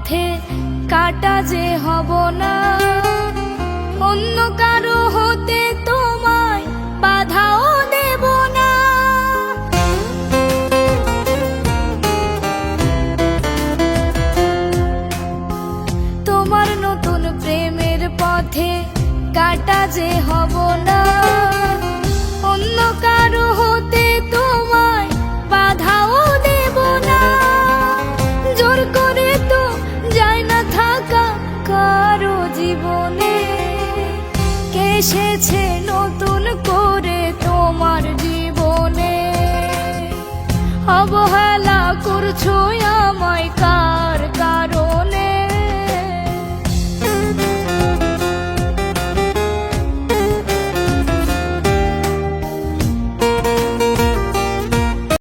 পথে কাটা যে হব না, অন্য কারো হতে তোমায় বাধাও দেব না। তোমার নতুন প্রেমের পথে কাটা যে হব না, অন্য কারো হতে তোমায় বাধাও দেব না। জোর করে তো যায় না থাকা কারো জীবনে, কে এসেছে নতুন করে তোমার জীবনে। অবহেলা করছো আমায় কার কারো